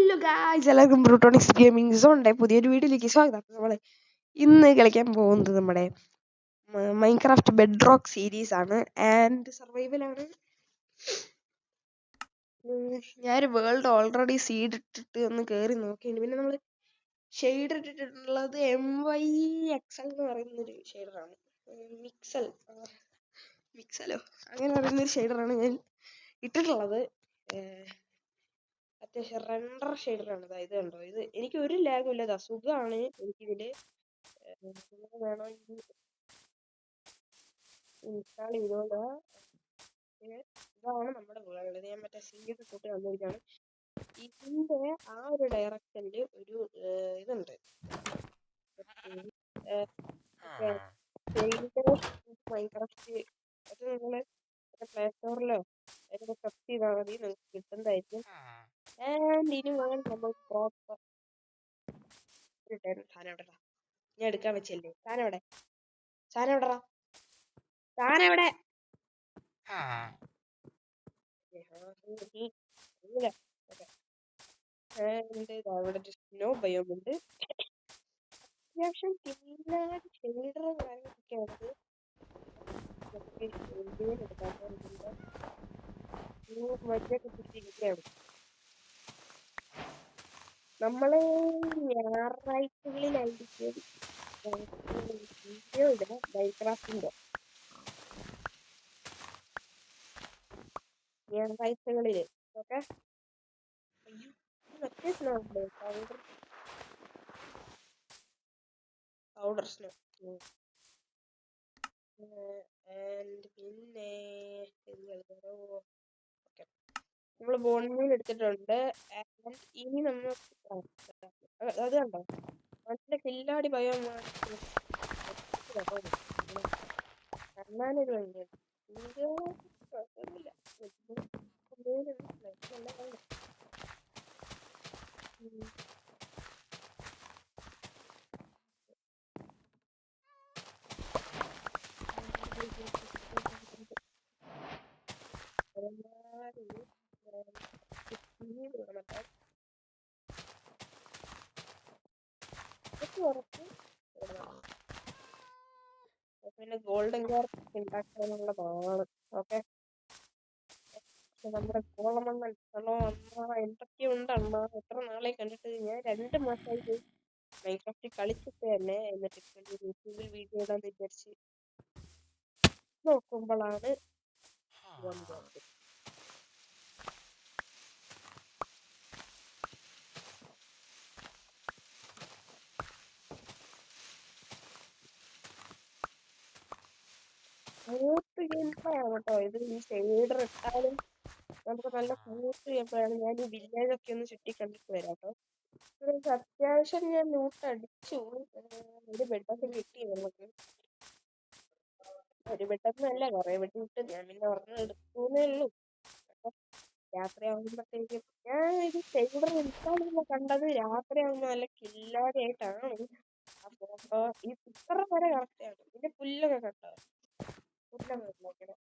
Hello guys, എല്ലാവർക്കും ബ്രൂട്ടോണിക്സ് gaming സോണിന്റെ പുതിയൊരു വീഡിയോയിലേക്ക് സ്വാഗതം. നമ്മൾ ഇന്ന് കളിക്കാൻ പോകുന്നത് നമ്മുടെ മൈൻക്രാഫ്റ്റ് ബെഡ് റോക്ക് സീരീസ് ആണ് ആൻഡ് സർവൈവൽ ആണ്. ഞാനൊരു വേൾഡ് ഓൾറെഡി സീഡ് ഇട്ടിട്ട് ഒന്ന് കയറി നോക്കിയിട്ടുണ്ട്. പിന്നെ നമ്മൾ ഷെയ്ഡ് ഇട്ടിട്ടുള്ളത് MYXL എന്ന് പറയുന്നൊരു ഷെയ്ഡറാണ്. മിക്സലോ അങ്ങനെ പറയുന്നൊരു ഷെയ്ഡറാണ് ഞാൻ ഇട്ടിട്ടുള്ളത്. അത്യാവശ്യം റെൻഡർ ഷെയ്ഡറാണ്. ഇത് കണ്ടോ, ഇത് എനിക്ക് ഒരു ലാഗും ഇല്ല, സുഖമാണ് എനിക്കിതില്. വേണമെങ്കിൽ ഇൻസ്റ്റാൾ ചെയ്തോളൂ. ഇതാണ് നമ്മുടെ വേൾഡ്. ഞാൻ മറ്റേ സീഡ് കൂട്ടി വന്നിരിക്കുകയാണ്. ഇതിന്റെ ആ ഒരു ഡയറക്ഷനിൽ ഒരു ഇതുണ്ട്, മൈൻക്രാഫ്റ്റ്. അത് നിങ്ങള് പ്ലേ സ്റ്റോറിലോ അതിലൊക്കെ സെർച്ച് ചെയ്താൽ മതി, നിങ്ങൾക്ക് കിട്ടുന്നതായിരിക്കും. ആൻഡ് ഇനി വേണം നമ്മൾ പ്രോപ്പർ സാധനം എവിടെടാ, ഞാൻ എടുക്കാൻ വെച്ചല്ലേ സാധനം എവിടെ, സാധനം എവിടെടാ, സാധനം എവിടെ? അവിടെ സ്നോ ബയോം ഉണ്ട്. അത്യാവശ്യം കില്ലാടി ഷെയ്ഡറും കാര്യങ്ങളൊക്കെയാണത്. മറ്റൊക്കെ പിടിച്ചിരിക്കുകയാണ്. നമ്മള് ഞായറാഴ്ചകളിലായിരിക്കും വീഡിയോ ഇടുക മൈൻക്രാഫ്റ്റിന്റെ. ഞായറാഴ്ചകളില് ഓക്കെ. മറ്റേ സ്നോ ഉണ്ട്, പൗഡർ സ്നോ. പിന്നെ നമ്മള് ബോൺമീൽ എടുത്തിട്ടുണ്ട്. ഇനി നമ്മൾ അത് കണ്ടോ, നല്ല കില്ലാടി ഭയം കാണാനൊരു ഭംഗിയുണ്ട്. കുഴപ്പമൊന്നുമില്ല. പിന്നെ ഗോൾഡൻ കാർപ്പ് ഉണ്ടാക്കാനുള്ളതാണ്. ഓക്കെ, നമ്മുടെ കോളമണ്ണ എന്തൊക്കെയോ ഉണ്ടണ്ണ. എത്ര നാളെ കണ്ടിട്ട്, ഞാൻ 2 മാസമായിട്ട് മൈൻക്രാഫ്റ്റ് കളിച്ചിട്ട് തന്നെ. എന്നിട്ട് യൂട്യൂബിൽ വീഡിയോ ഇടാന്ന് വിചാരിച്ച് നോക്കുമ്പോഴാണ് സ്മൂത്ത് ഗെയിം പ്ലേ ആണ് കേട്ടോ ഇത്. ഈ ഷെയ്ഡർ ഇട്ടാലും നമുക്ക് നല്ല സ്മൂത്ത് ഗെയിം പ്ലേ ആണ്. ഞാൻ ഈ വില്ലേജ് ഒക്കെ ഒന്ന് ചുറ്റി കണ്ടിട്ട് വരാം കേട്ടോ. അത്യാവശ്യം ഞാൻ ലൂട്ട് അടിച്ചു. ഒരു ബെഡൊക്കെ കിട്ടി നമുക്ക്. ഒരു ബെഡൊന്നല്ല, കുറെ ബെഡ് കിട്ടും. ഞാൻ പിന്നെ ഒരെണ്ണം എടുക്കുന്നേ ഉള്ളൂ. രാത്രിയാകുമ്പോഴത്തേക്കും ഞാൻ ഇത് ഷെയ്ഡർ ഇൻസ്റ്റാൾ ചെയ്യുമ്പോൾ കണ്ടത് രാത്രിയാകുമ്പോൾ നല്ല കില്ലാടിയായിട്ടാണ്. അപ്പൊ ഈ ഇത്ര വരെ കറക്റ്റാണ്. ഇതിന്റെ പുല്ലൊക്കെ കണ്ടോ, പുല്ലൊക്കെ ഇങ്ങനെ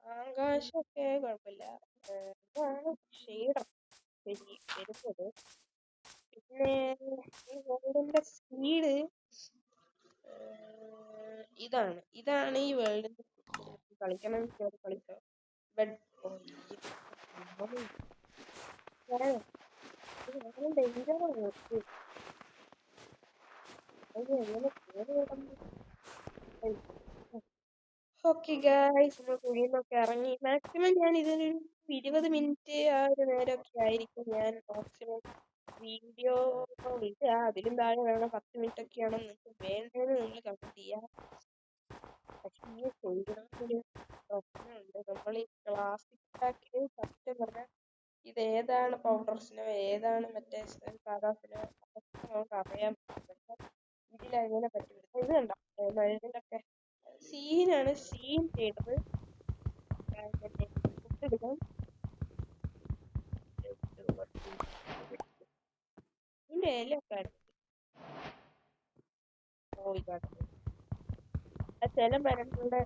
ആകാശമൊക്കെ കുഴപ്പമില്ല. ഇതാണ് ഷെയ്ഡർ ശരി വരുന്നത്. പിന്നെ ഈ വേൾഡിന്റെ സ്പീഡ് ഇതാണ് ഈ വേൾഡിന്റെ കളിക്കണം. കളിച്ചോ ബെഡ് ഓക്കെ ഗായ്സ്, നമ്മൾ കുഴിന്നൊക്കെ ഇറങ്ങി. മാക്സിമം ഞാൻ ഇതിനൊരു 20 മിനിറ്റ് ആ ഒരു നേരമൊക്കെ ആയിരിക്കും ഞാൻ മാക്സിമം വീഡിയോ ഇടുക. അതിലും താഴെ വേണം. 10 മിനിറ്റ് ഒക്കെയാണ് നിങ്ങൾക്ക് വേണ്ടതെന്ന് നിങ്ങൾ കമന്റ് ചെയ്യാം. പക്ഷെ ഈ ചെയ്യണമെന്നൊരു പ്രശ്നമുണ്ട്. നമ്മൾ ഈ ക്ലാസിക് പാക്കിൽ സത്യം പറഞ്ഞാൽ ഇത് ഏതാണ് പൗഡർ സ്നോ ഏതാണ് മറ്റേ സാധാ സ്നോ അതൊക്കെ നമുക്ക് അറിയാൻ പറ്റും. ഇതിലങ്ങനെ പറ്റില്ല. ഇത് കണ്ട മഴയിലൊക്കെ സീനാണ്. സീൻ ചെയ്തത് എടുക്കാം. ഇതിന്റെ ഇലയൊക്കെ ചില മരങ്ങളുടെ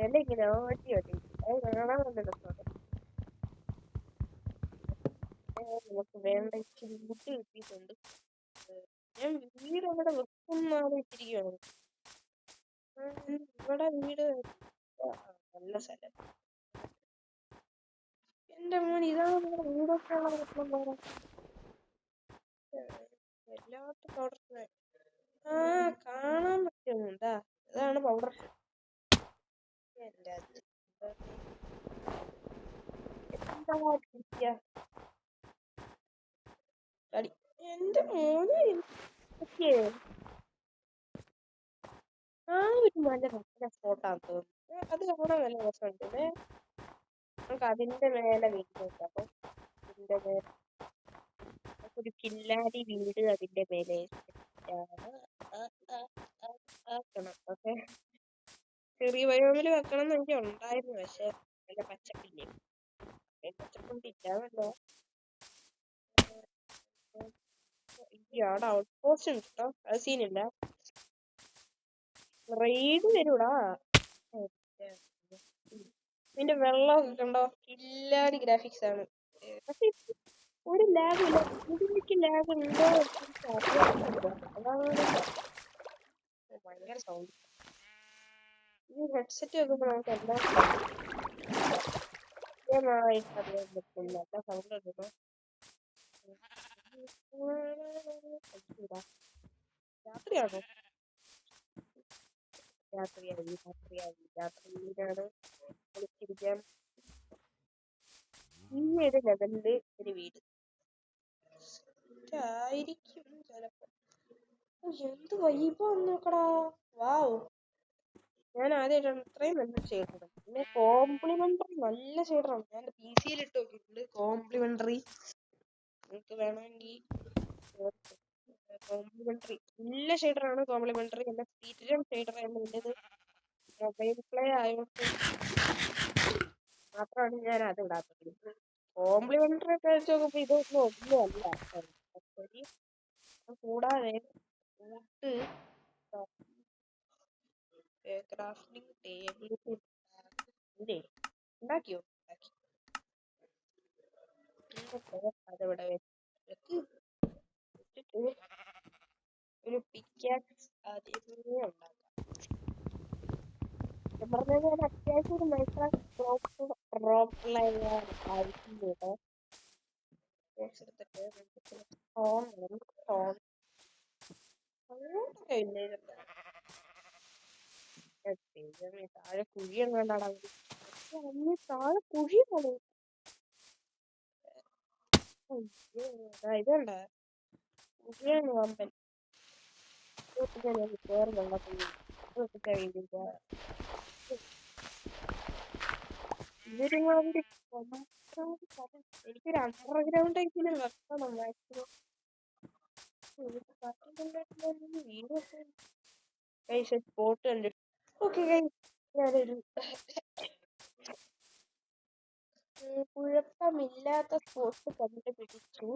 ഇല ഇങ്ങനെ ആട്ടി അത് കാണാൻ നല്ല രസമാണ്. നമുക്ക് വേണ്ട ഇച്ചിരി ഫുഡ് കിട്ടിയിട്ടുണ്ട്. ഞാൻ വീട് അവിടെ വെക്കുന്നാണ് ഇട്ടിരിക്കുകയാണ്. ഇവിടെ വീട് നല്ല സ്ഥലം. എന്റെ മോൻ ഇതാണ് നമ്മുടെ വീടൊക്കെ ഉള്ള പ്രശ്നം. എല്ലാത്ത പൗഡർ കാണാൻ പറ്റുന്നുണ്ടാ? അതാണ് പൗഡർ. എന്റെ എന്റെ മോനെ ആ ഒരു നല്ല രസ സ്പോട്ടാന്ന് തോന്നുന്നു. അത് കാണാൻ നല്ല രസമുണ്ട്. നമുക്ക് അതിന്റെ മേലെ വീട് നോക്കാം. അപ്പൊ അതിന്റെ മേലെ ഒരു കില്ലാടി വീട് അതിന്റെ മേലെ ആക്കണം. ഓക്കെ, ചെറിയ വയോമില് വെക്കണം എന്ന് എനിക്ക് ഉണ്ടായിരുന്നു. പക്ഷെ നല്ല പച്ചപ്പില്ലേ, പച്ചപ്പൊണ്ടില്ലാന്നല്ലോ. അവിടെ ഔട്ട് പോസ്റ്റ് ഉണ്ട് കേട്ടോ, അത് സീനില്ല. റെയ്ഡ് വരൂടാ. ഇതിന്റെ വെള്ളമൊക്കെ കണ്ടോ, കില്ലാടി ഗ്രാഫിക്സ് ആണ്. പക്ഷെ ഒരു ലാഗും ഇല്ല. ഇതിലേക്ക് ലാഗ് ഉണ്ടോ അതാണ് ഭയങ്കര സൗണ്ട്. ഈ ഹെഡ്സെറ്റ് വെക്കുമ്പോൾ നമുക്ക് എല്ലാം കൃത്യമായിട്ട് അറിയാൻ പറ്റും. നല്ല സൗണ്ട് എടുക്കണം. രാത്രിയാണോ? രാത്രിയിലാണ് വിളിച്ചിരിക്കാൻ. ഈ ഒരു ലെവലില് ഒരു വീട് ആയിരിക്കും ചിലപ്പോ. എന്ത് വൈബാന്ന് നോക്കടാ. വാവ്, ഞാൻ ആദ്യമായിട്ടാണ് ഇത്രയും നല്ല ഷെയ്ഡർ. പിന്നെ കോംപ്ലിമെന്ററി നല്ല ഷെയ്ഡറാണ്. ഞാൻ PC ഇട്ട് നോക്കിയിട്ടുണ്ട് കോംപ്ലിമെന്ററി. നിങ്ങൾക്ക് വേണമെങ്കിൽ കോംപ്ലിമെന്ററി നല്ല ഷെയ്ഡറാണ്. കോംപ്ലിമെന്ററി എന്റെ സ്ഥിരം ഷെയ്ഡറാണ്. എന്റേത് മൊബൈൽ പ്ലേ ആയതുകൊണ്ട് മാത്രമാണ് ഞാൻ അത് ഇടാത്തത്. കോംപ്ലിമെന്ററി ഒക്കെ വെച്ച് നോക്കുമ്പോ ഇതൊന്നും ഒന്നുമല്ല. കൂടാതെ ഫുഡ് ക്രാഫ്റ്റിംഗ് ടേബിൾ ഇല്ലേ, ഉണ്ടാക്കിയോ? അതിവിടെ വെച്ചിട്ട് ഒരു പിക്കാക്സ് ആദ്യമേ ഉണ്ടാക്കാം. പറഞ്ഞത് ഞാൻ അത്യാവശ്യം ഒരു മൈക്രോസോഫ്റ്റ് ആയിരിക്കും. എടുത്തിട്ട് ഫോൺ അങ്ങോട്ടൊക്കെ ഇല്ലായിരുന്നു. താഴെ കുഴി എങ്ങാണ്ടാണ്. താഴെ കുഴിയാണ്. ഇതുണ്ട് കുഴിയാണ് വമ്പൻ. കേറി വെള്ളത്തിൽ ഇവരുമാതിരി എനിക്കൊരു അണ്ടർഗ്രൗണ്ട് എങ്കിലും വെക്കണം മാക്സിമം. സ്പോട്ട് കണ്ടിട്ട് ഓക്കെ ഞാനൊരു കുഴപ്പമില്ലാത്ത സ്പോട്ട് കണ്ടുപിടിച്ചു.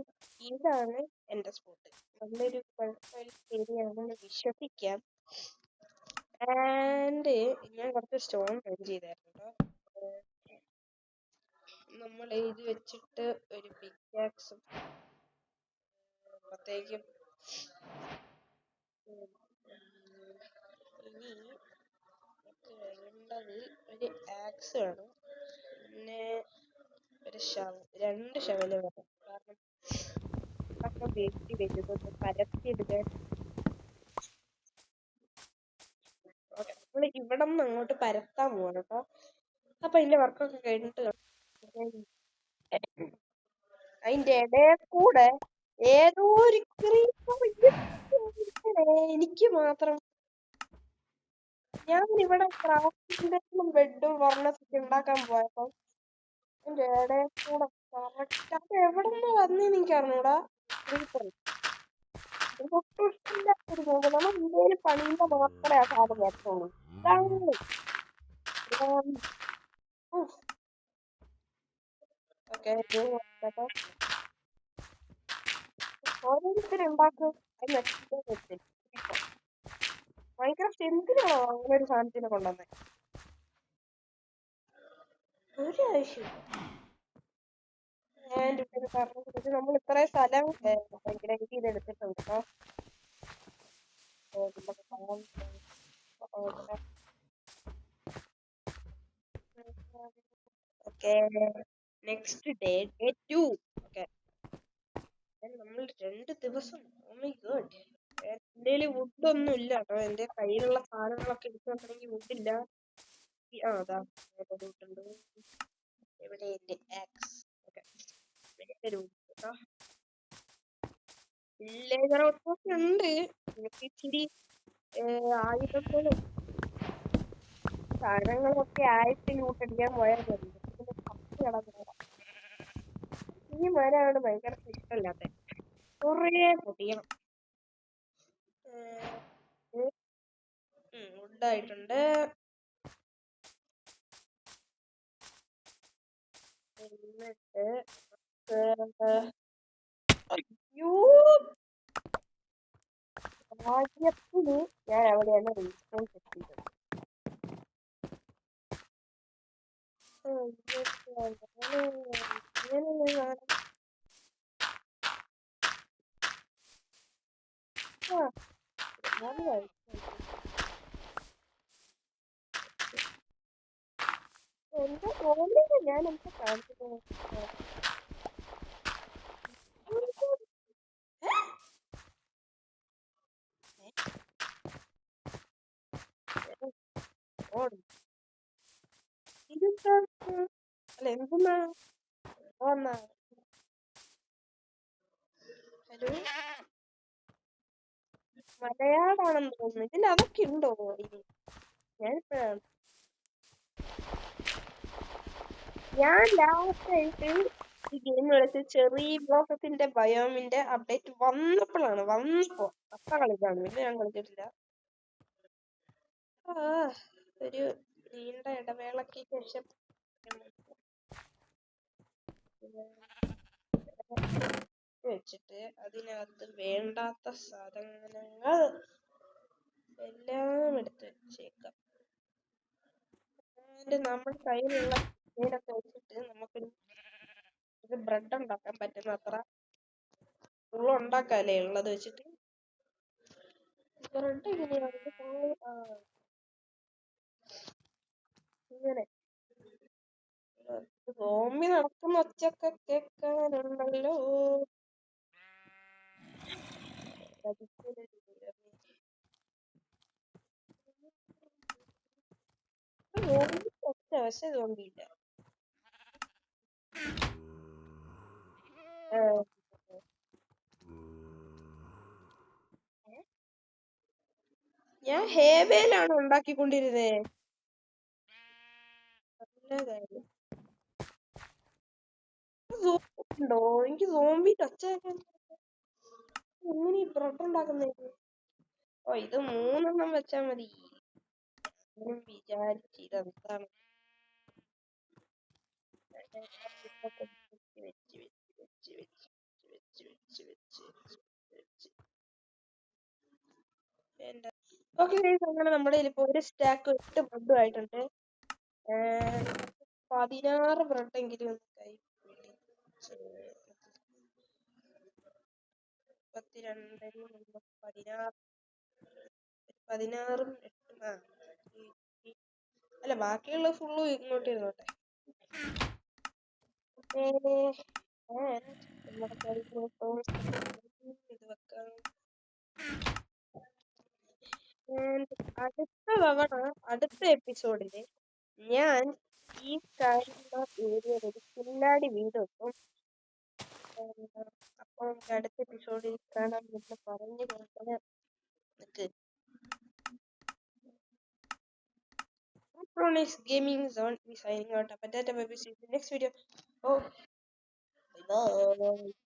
ഇതാണ് എന്റെ സ്പോട്ട്. നല്ലൊരു ഏരിയയാണെന്ന് വിശ്വസിക്കാം. ആൻഡ് ഞാൻ കുറച്ച് സ്റ്റോൺ ഫൈൻഡ് ചെയ്തായിരുന്നു. നമ്മൾ ഇത് വെച്ചിട്ട് ഒരു പിക്കാക്സും അപ്പത്തേക്കും ഇനി വേണ്ടത് ഒരു ആക്സ് വേണം. പിന്നെ ഒരു രണ്ട് ശവല് വേണം. കാരണം വേണ്ടി വരുന്നത് പരത്തിയെടുക്കാൻ. നമ്മള് ഇവിടെ നിന്ന് അങ്ങോട്ട് പരത്താൻ പോവാണ് കേട്ടോ. അപ്പൊ അതിന്റെ വർക്കൊക്കെ കഴിഞ്ഞിട്ട് അതിന്റെ ഇടയിൽ കൂടെ ഏതോ ഒരു എനിക്ക് മാത്രം. ഞാൻ ഇവിടെ ക്രാഫ്റ്റിന്റെ ബെഡും ഫർണസൊക്കെ ഉണ്ടാക്കാൻ പോയപ്പോ അതിന്റെ ഇടയിൽ കൂടെ കറക്റ്റ് അത് എവിടെ നിന്ന് വന്നേന്ന് എനിക്ക് അറിഞ്ഞൂടാ. ഇല്ലാത്തൊരു മുഖം. നമ്മൾ ഇന്ത്യയിൽ പണിയുമ്പോ മാത്രമേ ആ സാധനം വരത്തുള്ളൂ. ഓരോരുത്തരുണ്ടാക്കും. മൈൻക്രാഫ്റ്റ് എന്തിനാണോ അങ്ങനെ ഒരു സാധനത്തിനെ കൊണ്ടുവന്നേ? ഒരു ആവശ്യമില്ല. ഞാൻ ഇവിടെ പറഞ്ഞത് നമ്മൾ ഇത്രയും സ്ഥലം ഗ്രൈൻഡ് ചെയ്തെടുത്തിട്ടുണ്ട് കേട്ടോ. Okay, next day 2. ഓക്കെ, നമ്മൾ 2 ദിവസം. ഓ മൈ ഗോഡ്, എന്റെ വുഡ് ഒന്നും ഇല്ല കേട്ടോ. എന്റെ കയ്യിലുള്ള സാധനങ്ങളൊക്കെ എടുത്തുകൊണ്ടെങ്കിൽ വുഡില്ല. അതാ വുഡുണ്ട്. എവിടെ എന്റെ ആക്സ്? ഓക്കെ, ഒരു വുഡ് കേട്ടോ. വില്ലേജർ ഔട്ട്പോസ്റ്റ് ഉണ്ട്. എനിക്ക് ഇച്ചിരി ആയുധങ്ങളും സാധനങ്ങളൊക്കെ ആയിട്ട് ലൂട്ടടിക്കാൻ പോയാൽ മതി. ഈ മരമാണ് ഭയങ്കര ഇഷ്ടമല്ലാത്ത. കുറേ പൊടിയണം. വുഡായിട്ടുണ്ട്. എന്നിട്ട് ഭാഗ്യത്തിന് ഞാൻ അവിടെയാണ് റീസ്പോൺ എത്തിയത്. എന്റെ ഓൺലൈനിൽ ഞാൻ എന്താ കാണിക്കുന്നത്? അല്ല എന്തെന്നാ ഹലോ, മലയാളാണെന്ന് തോന്നുന്നു. ഇതിൽ അതൊക്കെ ഉണ്ടോ? ഞാനിപ്പോഴാണ് ഞാൻ ലാസ്റ്റ് ആയിട്ട് ഈ ഗെയിം കളിച്ച് ചെറി ബ്ലോസത്തിന്റെ ബയോമിന്റെ അപ്ഡേറ്റ് വന്നപ്പോ അപ്പ കളിക്കാണ്. പിന്നെ ഞാൻ കളിച്ചിട്ടില്ല. ഒരു നീണ്ട ഇടവേളയ്ക്ക് ശേഷം വെച്ചിട്ട് അതിനകത്ത് വേണ്ടാത്ത സാധനങ്ങൾ എല്ലാം എടുത്ത് വെച്ചേക്കാം. നമ്മുടെ കയ്യിലുള്ള ഇതൊക്കെ വെച്ചിട്ട് നമുക്കൊരു ബ്രെഡ് ഉണ്ടാക്കാൻ പറ്റുന്ന അത്ര ഉണ്ടാക്കാല്ലേ ഉള്ളത് വെച്ചിട്ട്. ബ്രെഡ് എങ്ങനെയാണ് ഇങ്ങനെ സോംബി നടക്കുന്ന ഒച്ചയൊക്കെ കേൾക്കാനുണ്ടല്ലോ. ഒച്ച പക്ഷെ സോംബിയില്ല. ഞാൻ ഹേവേലാണ് ഉണ്ടാക്കിക്കൊണ്ടിരുന്നേ. നല്ല കാര്യം. ഉണ്ടോ? എനിക്ക് സോംബിന്റെ ഒച്ച എങ്ങനെ ബ്രെഡ് ഉണ്ടാക്കുന്നത്? ഓ, ഇത് 3 വെച്ചാ മതി. വിചാരിച്ചു ഇതെന്താണ് ഓക്കെ, അങ്ങനെ നമ്മുടെ ഇപ്പൊ ഒരു സ്റ്റാക്ക് 8 ബ്രെഡും ആയിട്ടുണ്ട്. 16 ബ്രെഡ് എങ്കിലും ഒന്ന് കൈ പിടിച്ച് 32 16 8 അല്ല, ബാക്കിയുള്ള ഫുള്ള് ഇങ്ങോട്ട് ഇരുന്നോട്ടെ. ഇത് വെക്കാം. അടുത്ത എപ്പിസോഡില് ഞാൻ ഈ കാണുന്ന ഏരിയയിൽ ഒരു കില്ലാടി വീട് വെക്കും. അപ്പോൾ അടുത്ത എപ്പിസോഡിൽ കാണാൻ എന്ന് പറഞ്ഞു കൊടുക്കാൻ നിക്ക്. Pronis Gaming Zone is signing out. But that will be see you in the next video. Oh, bye.